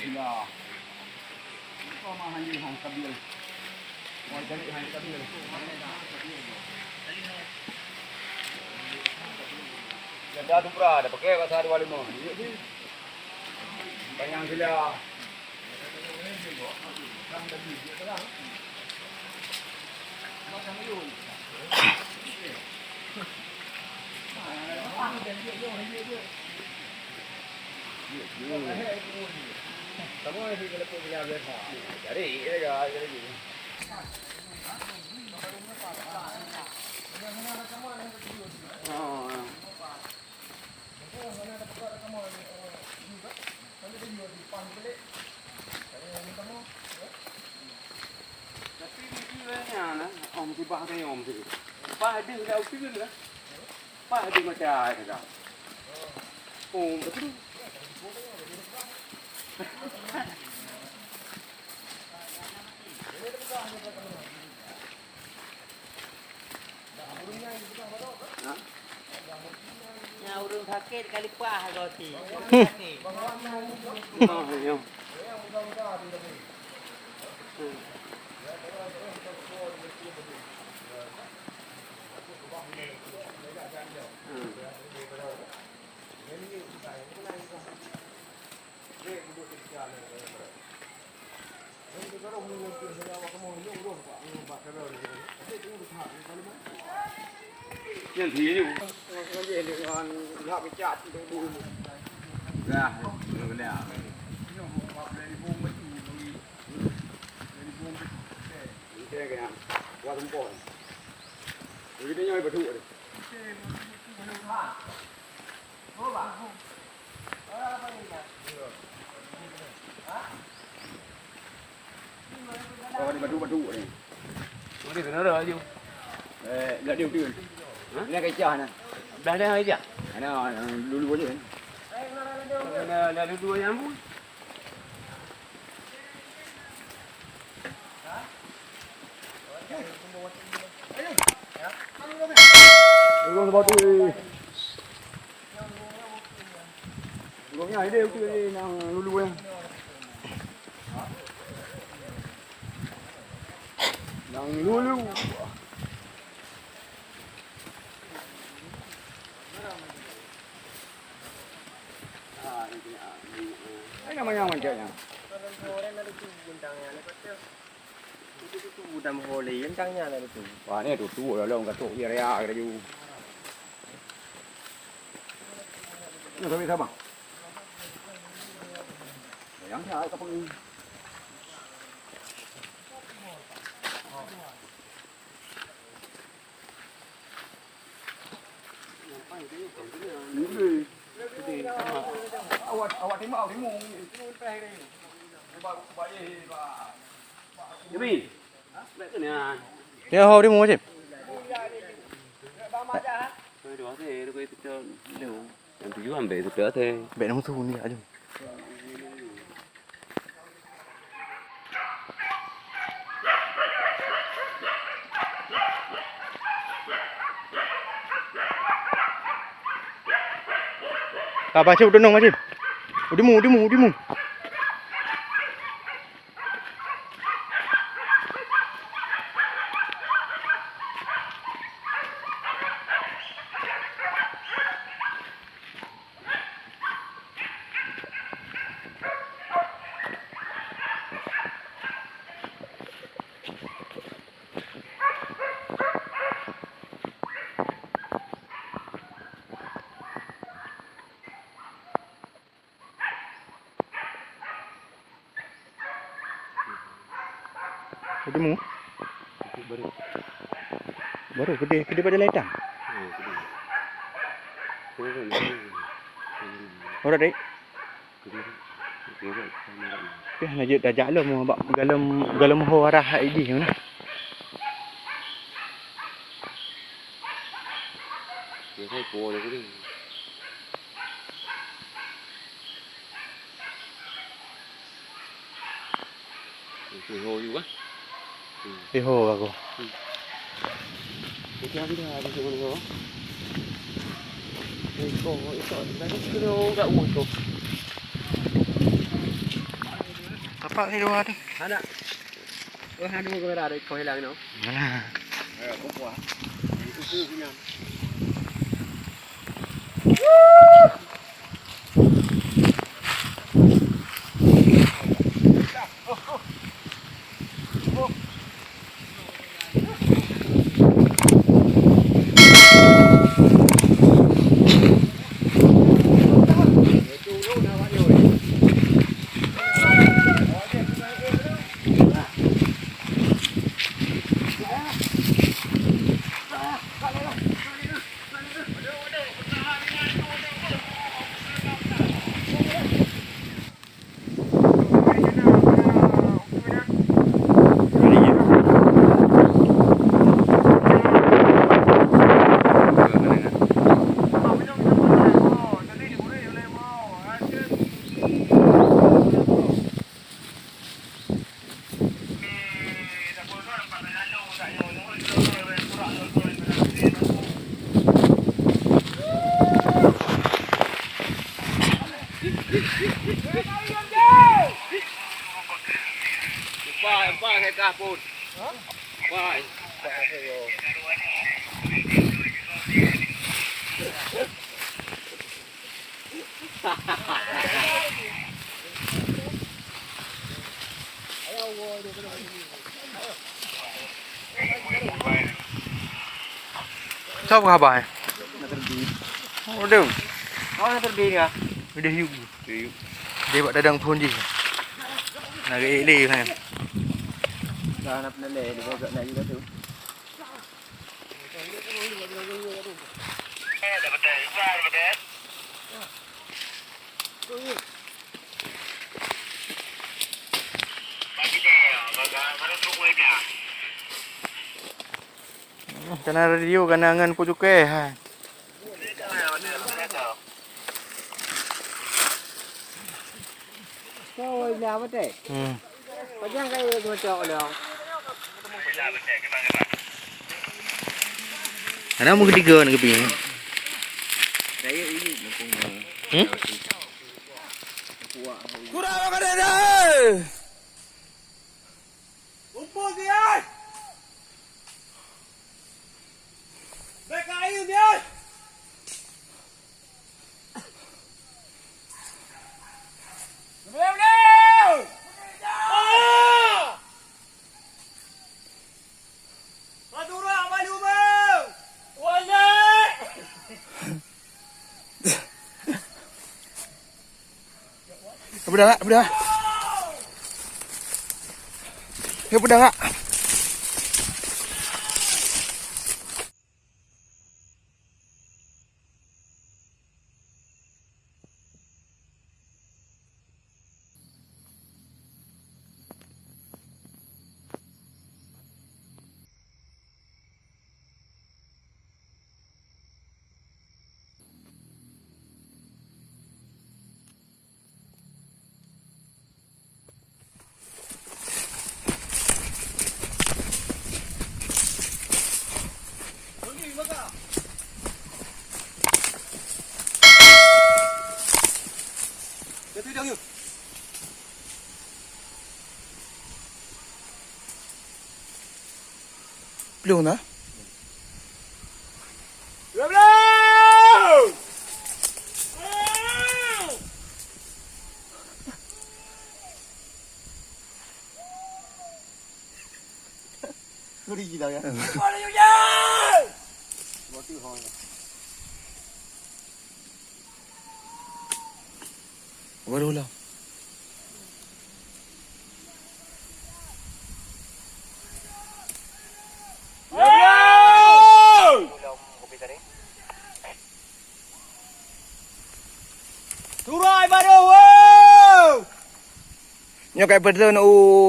sila. Kau mah hanya hang stabil. Mau cari hang stabil. Ada dupra, ada pakai kat 125. Bayang sila. Kamu ni kalau punya biasa. Jadi, jadi. Oh. Tapi videonya nah, om si bah ni om si. Bah ada dah ukir lah. Bah ada macam ada dah. Oh, betul. Nya urung sakit kali pah roti. Oh, ya. Yang gì nhỉ? Cái gì được ngon, họ bị chặt thì đủ. Ra, rồi nè. Nó học lên vuông mấy chục nghìn. Lên vuông cái kìa. Qua tấm bồn. Rồi cái nhoi bật thụ đi. Rồi đi bật thụ đi. Nó đi từ nó rồi chứ. Là điều tiền. Ini cái chả này. Dah dah aja. Nó dulu aja. Dah dua yang pun. Đường bao tuổi. Đường này đều tuổi nào lulu em. Đang lulu. Ini namanya macamnya. Udam holi kencangnya lah itu. Wah, ini tuh udah long katuk dia rea kita ju. Ini sampai sama. Yang saya kapung. Awak tembak temu. Jadi, baik tu ni ah. Dia hau dia mau macam. Thôi đó thì tôi cho đều làm thứ làm bể thực tế thế. Bệ nó thu ni aja. Apa cik udah nong macam? Udimu. Udimu. Baru gede pada ledang. Ora dek. Tapi hanya dah jalan mau bak galam ho arah ID mana. Dia sai poเลยก็ดิ Thì hồ juga. Di ho aku. Kita dia di sini ho. Itu dah kena enggak utuh. nampak ni luar tu. Ada. Ada kamera ada kau hilang no. Mana? Kuat. Itu punya. Ba cái cà phun. Ba. Siapa khabar? Oh, dah. Kau terbih ke? Dia hiu. Dia buat dadang pun je. Nak ele kan. Dah nak nele di bawah nak juga tu. Kena radio kena angan pun cukai ha. Kau dah apa teh? Panjang kaya macam dah. Ada mu ketiga nak pergi. Daya ini mumpung. Kurang makan dah. Kumpul dia. Mereka air dia. Pedang tak? Pedang. Ya pedang tak? Belum dah? Ngeri dah ya. Baru lah. Turai baru. Nya kai betul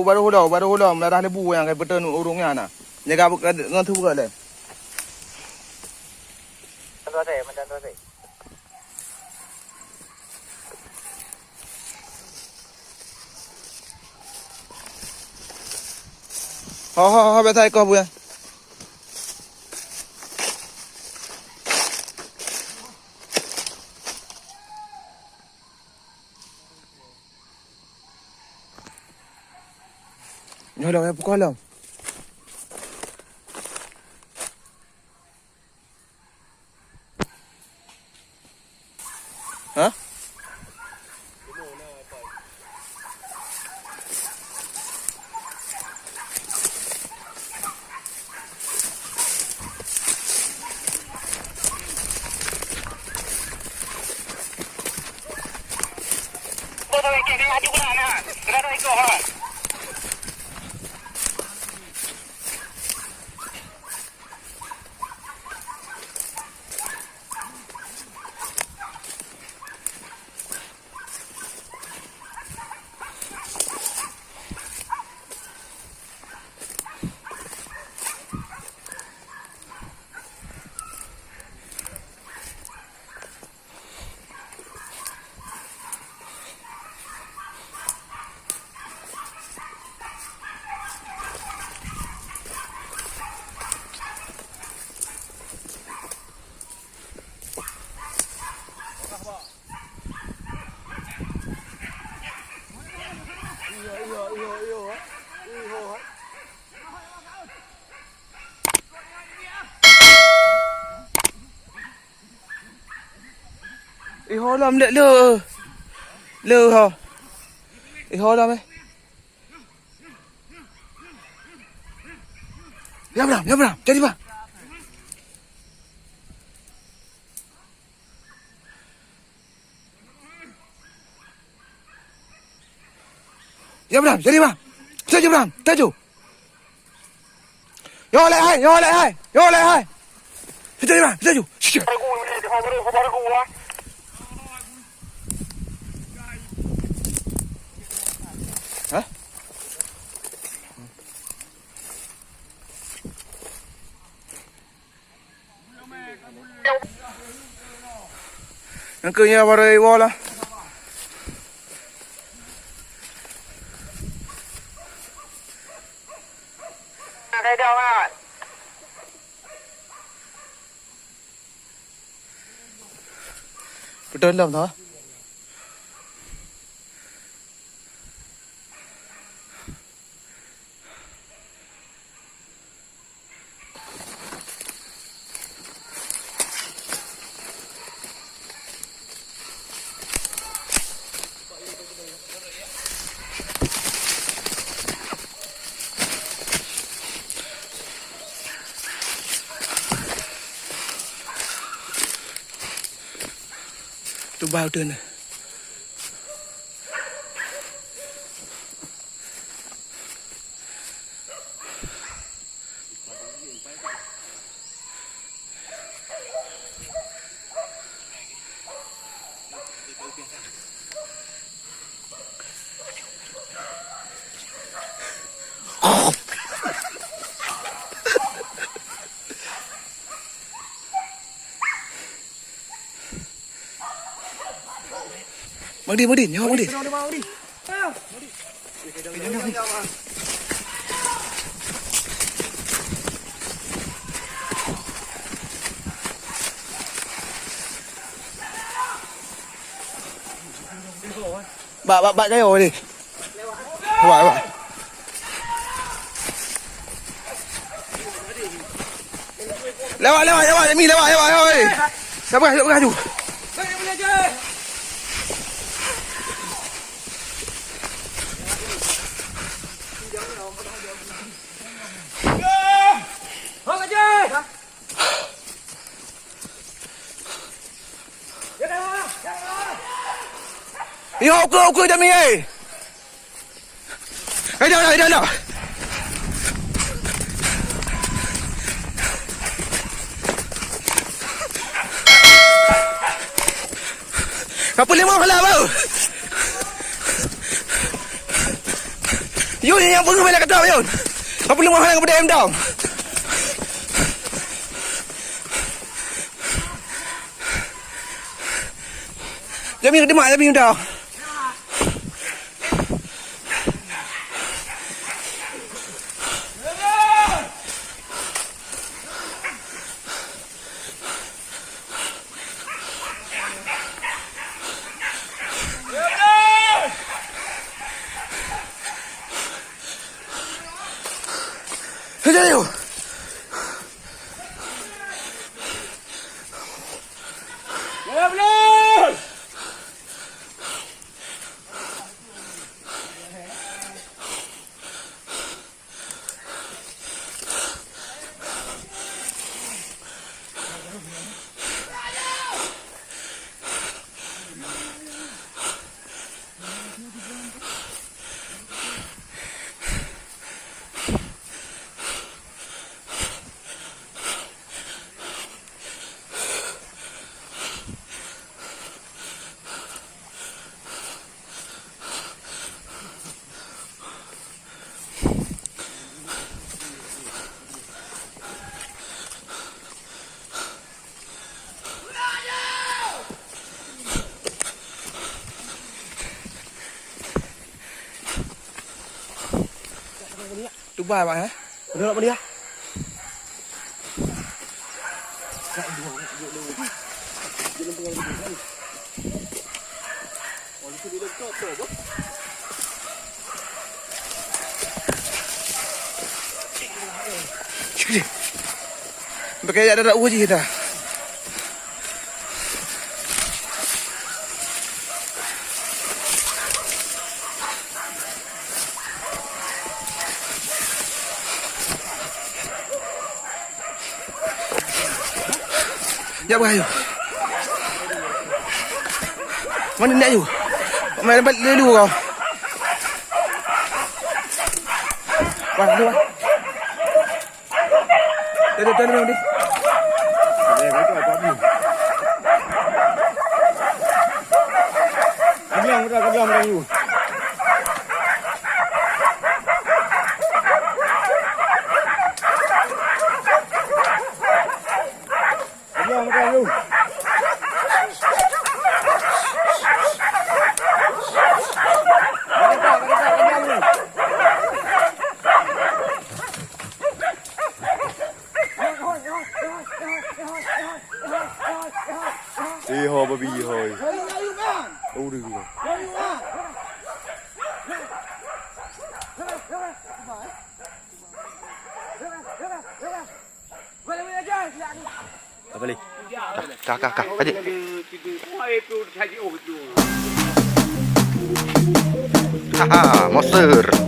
baru dah merah lebu yang kai betul urungnya nah. Jaga dengan tu bukan dah. Macam tu saya. Ha betul kau bukan. Nyolong ya pukul alam. Ha? Ho làm lẹ lơ. Lơ hả? Ho làm ấy. Nhắm làm, chạy đi vào. Nhắm làm, chạy đi vào. Chạy đi vào, tay chủ. Vô lại hai. Chạy đi vào, tay chủ. Hả? Ang kanya baray wala. Đây đâu à? Cái tên làm thôi. Tôi bao trên này. Mang đi, nhau mang đi. Bạn đây rồi đi. Bạn. Lewat, mi lewat oi. Siapa kaju? Hộp cưa cho mi ơi. Đây đâu. Apa lima halau bau. Yun yang perlu bela kata yun. Apa lima halau kepada em down. Jami down. Ayo. Dubai bạn hả? Đưa nó đi á. Pakai ada uji kita. Ya bayu. Mana nak you? Mana dapat dulu kau? Wah, dulu. Turun ni. Kami yang you. Đi hồ baby hồi. Ô được rồi. Apa ni? Kak. Aje. Haha, monster.